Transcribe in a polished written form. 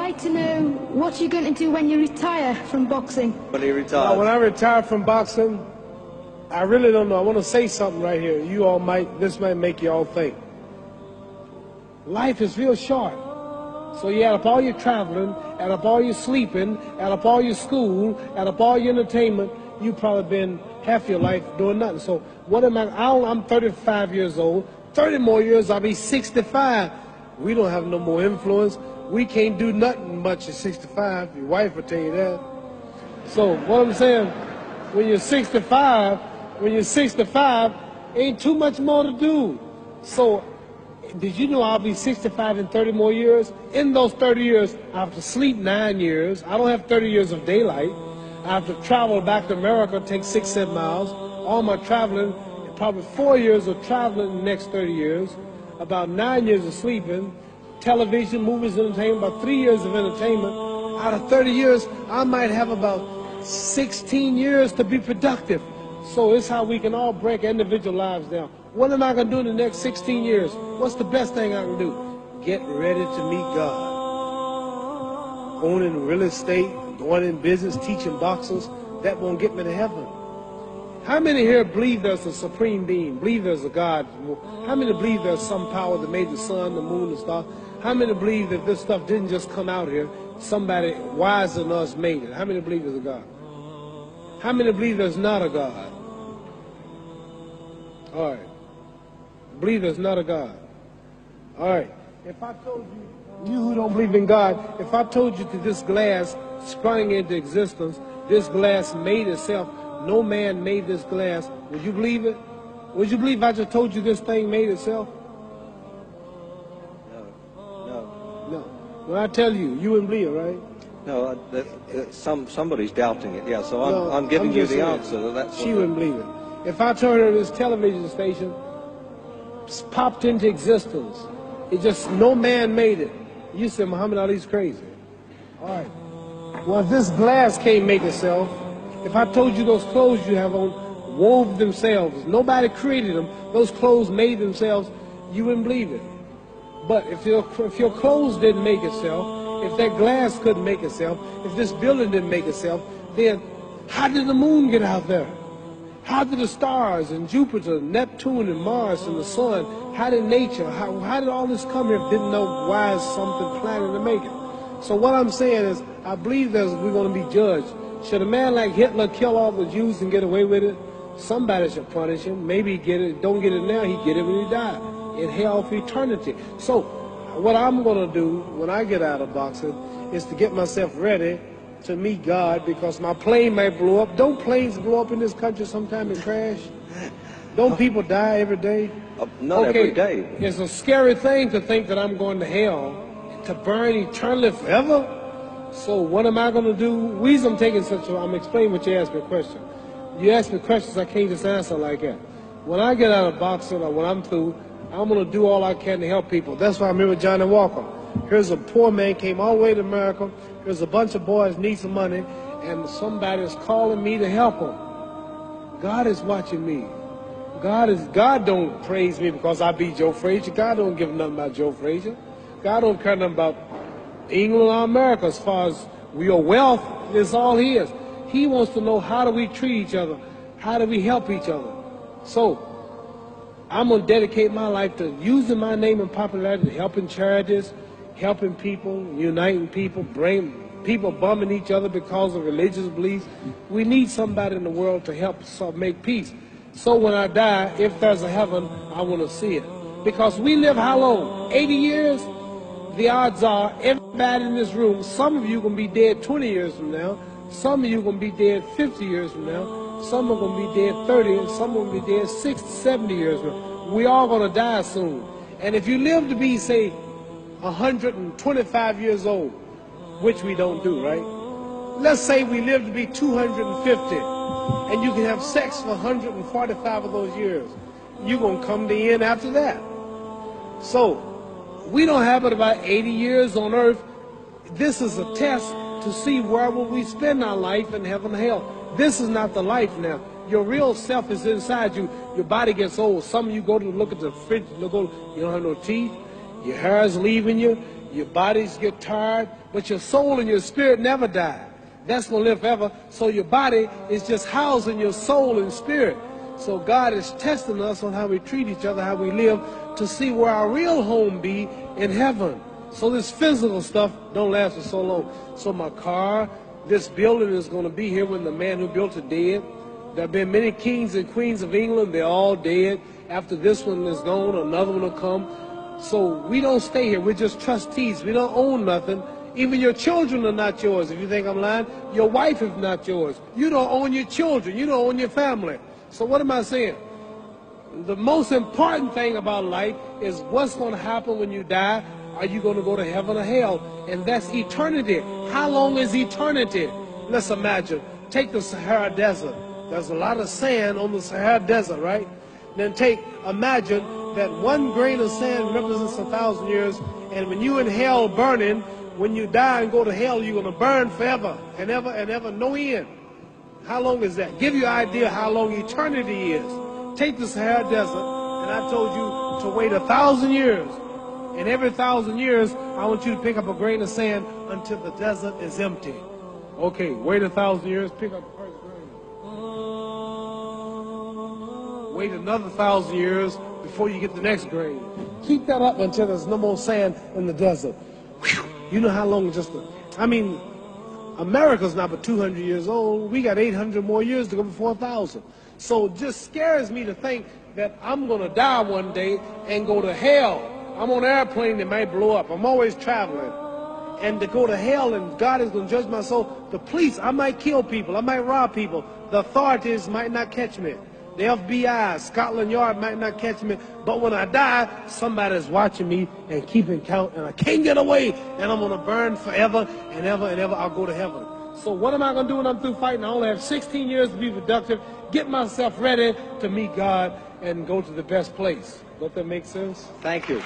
like to know what you're going to do when you retire from boxing. When he retires? When I retire from boxing, I really don't know. I want to say something right here. This might make you all think. Life is real short. So you add up all your traveling, add up all your sleeping, add up all your school, add up all your entertainment, you've probably been half your life doing nothing. So what am I'm 35 years old. 30 more years, I'll be 65. We don't have no more influence. We can't do nothing much at 65. Your wife will tell you that. So what I'm saying, when you're 65, ain't too much more to do. So did you know I'll be 65 in 30 more years? In those 30 years, I have to sleep 9 years. I don't have 30 years of daylight. I have to travel back to America, take 6-7 miles. All my traveling, probably 4 years of traveling in the next 30 years, about 9 years of sleeping, television, movies, entertainment, about 3 years of entertainment. Out of 30 years, I might have about 16 years to be productive. So it's how we can all break individual lives down. What am I going to do in the next 16 years? What's the best thing I can do? Get ready to meet God. Owning real estate, going in business, teaching boxers, that won't get me to heaven. How many here believe there's a supreme being, believe there's a God? How many believe there's some power that made the sun, the moon, the stars? How many believe that this stuff didn't just come out here? Somebody wiser than us made it. How many believe there's a God? How many believe there's not a God? All right. Believe there's not a God. All right. If I told you who don't believe in God, if I told you that this glass sprang into existence, this glass made itself, no man made this glass, would you believe it? Would you believe I just told you this thing made itself? No. When I tell you, you wouldn't believe it, right? No, somebody's doubting it, yeah, so I'm giving you the answer. That's she wouldn't believe it. If I told her this television station popped into existence, it just, no man made it, you said Muhammad Ali's crazy. All right. Well, if this glass can't make itself, if I told you those clothes you have on wove themselves, nobody created them, those clothes made themselves, you wouldn't believe it. But if your clothes didn't make itself, if that glass couldn't make itself, if this building didn't make itself, then how did the moon get out there? How did the stars and Jupiter, Neptune and Mars and the sun, how did nature, how did all this come here if didn't know why is something planning to make it? So what I'm saying is, I believe we're going to be judged. Should a man like Hitler kill all the Jews and get away with it? Somebody should punish him. Maybe he get it, don't get it now, he get it when he died. In hell for eternity. So what I'm going to do when I get out of boxing is to get myself ready to meet God, because my plane might blow up. Don't planes blow up in this country sometime and crash? Don't people die every day? Not every day. It's a scary thing to think that I'm going to hell to burn eternally forever. So what am I going to do? The reason I'm explaining what you asked me a question. You ask me questions I can't just answer like that. When I get out of boxing or when I'm through, I'm going to do all I can to help people. That's why I'm here with Johnny Walker. Here's a poor man, came all the way to America. Here's a bunch of boys need some money, and somebody is calling me to help them. God is watching me. God don't praise me because I beat Joe Frazier. God don't give nothing about Joe Frazier. God don't care nothing about England or America as far as your wealth is all his. He wants to know, how do we treat each other? How do we help each other? So I'm going to dedicate my life to using my name and popularity, helping charities, helping people, uniting people, bring people bumming each other because of religious beliefs. We need somebody in the world to help make peace. So when I die, if there's a heaven, I want to see it. Because we live how long? 80 years? The odds are everybody in this room, some of you are going to be dead 20 years from now, some of you are going to be dead 50 years from now, some are going to be dead 30, and some are going to be dead 60, 70 years from now. We all going to die soon. And if you live to be, say, 125 years old, which we don't do, right? Let's say we live to be 250, and you can have sex for 145 of those years. You're going to come to the end after that. So we don't have but about 80 years on earth. This is a test to see where will we spend our life in heaven and hell. This is not the life now. Your real self is inside you. Your body gets old. Some of you go to look at the fridge, you don't have no teeth. Your hair is leaving you. Your bodies get tired, but your soul and your spirit never die. That's going to live forever. So your body is just housing your soul and spirit. So God is testing us on how we treat each other, how we live, to see where our real home be in heaven. So this physical stuff don't last for so long. So my car, this building is going to be here when the man who built it dead. There have been many kings and queens of England. They're all dead. After this one is gone, another one will come. So we don't stay here. We're just trustees. We don't own nothing. Even your children are not yours. If you think I'm lying, your wife is not yours. You don't own your children. You don't own your family. So what am I saying? The most important thing about life is what's going to happen when you die. Are you going to go to heaven or hell? And that's eternity. How long is eternity? Let's imagine. Take the Sahara Desert. There's a lot of sand on the Sahara Desert, right? Then imagine that one grain of sand represents 1,000 years, and when you in hell burning, when you die and go to hell, you're going to burn forever and ever and ever, no end. How long is that? Give you an idea how long eternity is. Take the Sahara Desert, and I told you to wait 1,000 years. And every 1,000 years, I want you to pick up a grain of sand until the desert is empty. Okay, wait 1,000 years, pick up the first grain. Wait another 1,000 years before you get the next grain. Keep that up until there's no more sand in the desert. Whew. You know how long America's not but 200 years old. We got 800 more years to go before 1,000. So it just scares me to think that I'm going to die one day and go to hell. I'm on an airplane that might blow up. I'm always traveling. And to go to hell and God is going to judge my soul. The police, I might kill people. I might rob people. The authorities might not catch me. The FBI, Scotland Yard might not catch me. But when I die, somebody's watching me and keeping count. And I can't get away. And I'm going to burn forever and ever and ever. I'll go to heaven. So what am I going to do when I'm through fighting? I only have 16 years to be productive. Get myself ready to meet God and go to the best place. Does that make sense? Thank you.